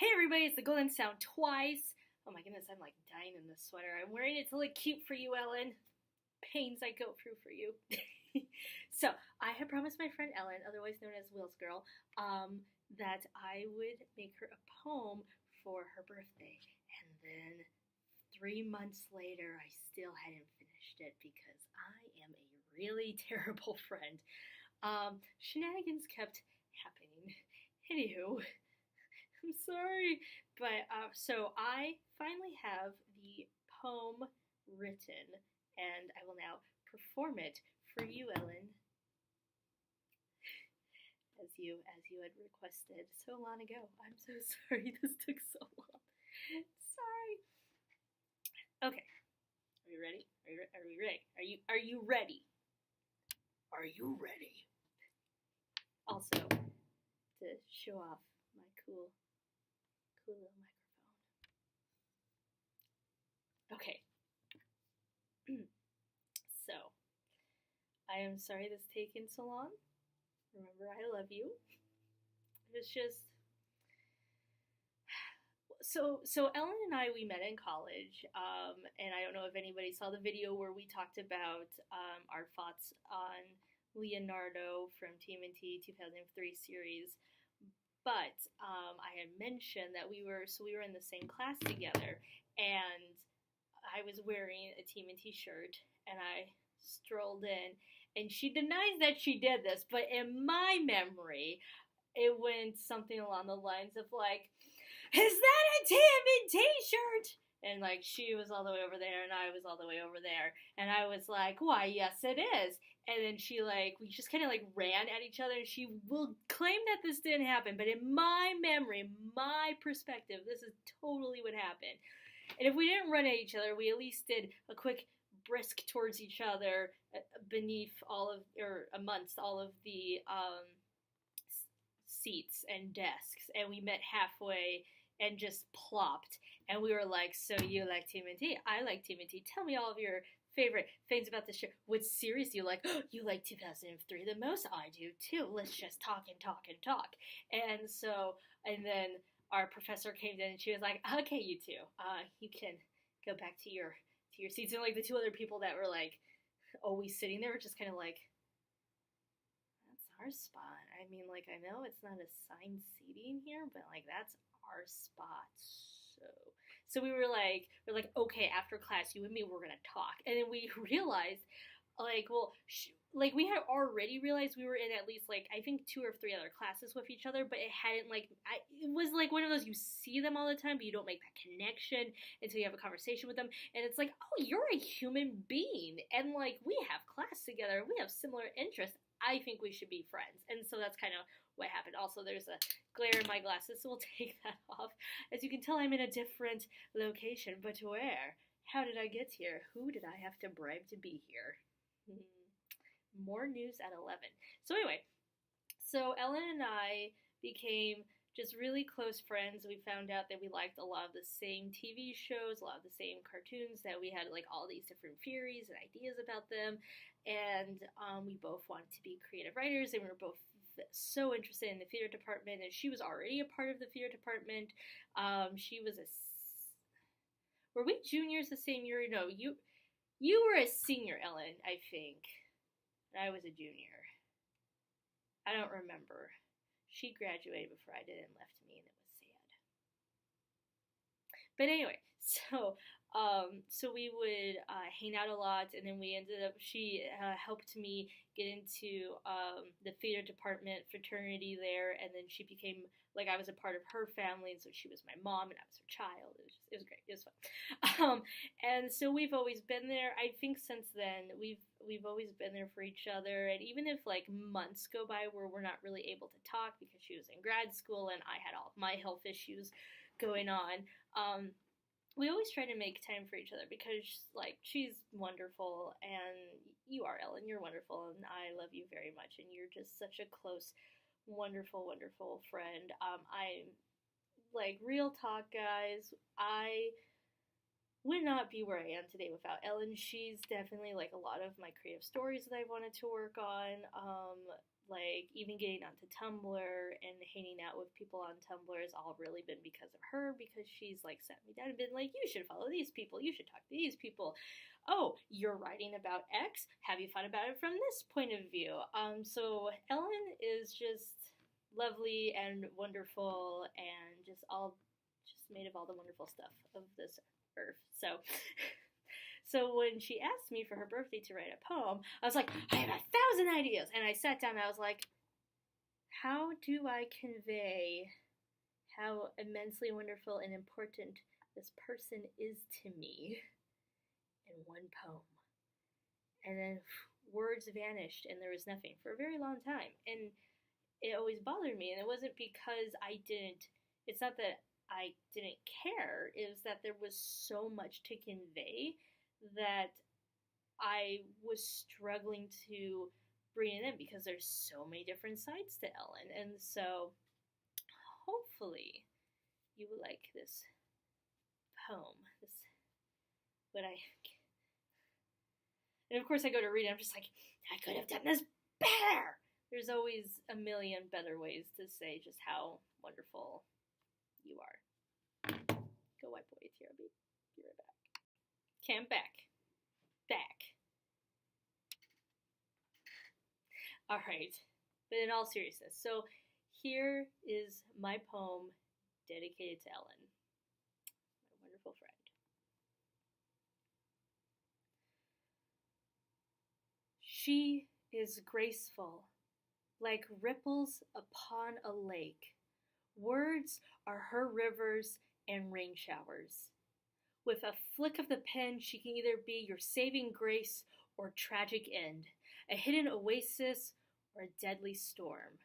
Hey everybody, it's the Golden Sound twice. Oh my goodness, I'm like dying in this sweater. I'm wearing it to look cute for you, Ellen. Pains I go through for you. So, I had promised my friend Ellen, otherwise known as Will's Girl, that I would make her a poem for her birthday. And then 3 months later, I still hadn't finished it because I am a really terrible friend. Shenanigans kept happening. Anywho, I'm sorry. But so I finally have the poem written, and I will now perform it for you, Ellen, as you had requested so long ago. I'm so sorry this took so long. Sorry. Okay. Are you ready? Are we ready? Are you ready? Are you ready? Also, to show off my cool little microphone. Okay. So, I am sorry this taken so long. Remember, I love you. It's just so Ellen and I, we met in college, and I don't know if anybody saw the video where we talked about our thoughts on Leonardo from TMNT 2003 series. But I had mentioned that we were in the same class together, and I was wearing a TMNT shirt, and I strolled in, and she denies that she did this, but in my memory, it went something along the lines of like, "Is that a TMNT shirt?" And like she was all the way over there, and I was all the way over there, and I was like, "Why, yes, it is." And then she we just kind of like ran at each other, and she will claim that this didn't happen, but in my memory, my perspective, this is totally what happened. And if we didn't run at each other, we at least did a quick brisk towards each other amongst all of the seats and desks, and we met halfway and just plopped, and we were like, "So you like TMNT? I like TMNT. Tell me all of your favorite things about the show. What series do you like?" "Oh, you like 2003 the most? I do too. Let's just talk and talk and talk." And then our professor came in, and she was like, "Okay, you two, you can go back to your seats." And like the two other people that were like always sitting there were just kind of like, "That's our spot. I mean, like, I know it's not assigned seating here, but like that's our spot." So we were like, "Okay, after class, you and me, we're gonna talk." And then we realized, we had already realized we were in at least like I think 2 or 3 other classes with each other, but it hadn't it was like one of those, you see them all the time, but you don't make that connection until you have a conversation with them, and it's like, "Oh, you're a human being, and like we have class together, we have similar interests. I think we should be friends." And so that's kind of what happened. Also, there's a glare in my glasses, so we'll take that off. As you can tell, I'm in a different location, but where? How did I get here? Who did I have to bribe to be here? More news at 11. So anyway, so Ellen and I became just really close friends. We found out that we liked a lot of the same TV shows, a lot of the same cartoons, that we had like all these different theories and ideas about them, and we both wanted to be creative writers, and we were both so interested in the theater department, and she was already a part of the theater department. She was were we juniors the same year? No, you were a senior, Ellen, I think, and I was a junior. I don't remember. She graduated before I did and left me, and it was sad. But anyway, so we would hang out a lot, and then she helped me get into the theater department fraternity there, and then she became, like, I was a part of her family, and so she was my mom, and I was her child. It was great. It was fun. And so we've always been there. I think since then, we've always been there for each other, and even if, like, months go by where we're not really able to talk because she was in grad school and I had all of my health issues going on, we always try to make time for each other because, like, she's wonderful, and you are, Ellen, you're wonderful, and I love you very much, and you're just such a close, wonderful, wonderful friend. I'm, like, real talk, guys, I would not be where I am today without Ellen. She's definitely like a lot of my creative stories that I wanted to work on. Like even getting onto Tumblr and hanging out with people on Tumblr has all really been because of her, because she's like sat me down and been like, you should follow these people, you should talk to these people. Oh, you're writing about X? Have you thought about it from this point of view? So Ellen is just lovely and wonderful and just made of all the wonderful stuff of this earth. So when she asked me for her birthday to write a poem, I was like, I have 1,000 ideas. And I sat down and I was like, how do I convey how immensely wonderful and important this person is to me in one poem? And then words vanished and there was nothing for a very long time. And it always bothered me. And it wasn't because it's not that I didn't care, it was that there was so much to convey that I was struggling to bring it in because there's so many different sides to Ellen. And so hopefully you will like this poem. And of course I go to read it, I'm just like, I could have done this better. There's always a million better ways to say just how wonderful you are. Go wipe away a tear, I'll be right back. Okay, I'm back. Alright, but in all seriousness, so here is my poem dedicated to Ellen, my wonderful friend. She is graceful, like ripples upon a lake. Words are her rivers and rain showers. With a flick of the pen, she can either be your saving grace or tragic end, a hidden oasis or a deadly storm.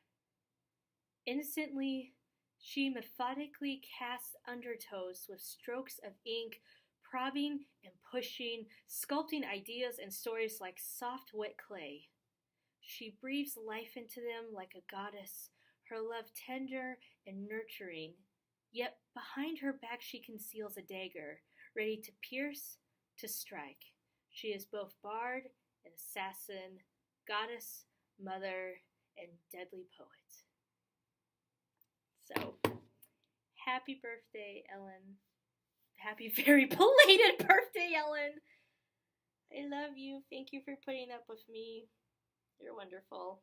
Innocently, she methodically casts undertows with strokes of ink, prodding and pushing, sculpting ideas and stories like soft, wet clay. She breathes life into them like a goddess, her love tender and nurturing. Yet behind her back she conceals a dagger, ready to pierce, to strike. She is both bard and assassin, goddess, mother, and deadly poet. So, happy birthday, Ellen. Happy, very belated birthday, Ellen. I love you. Thank you for putting up with me. You're wonderful.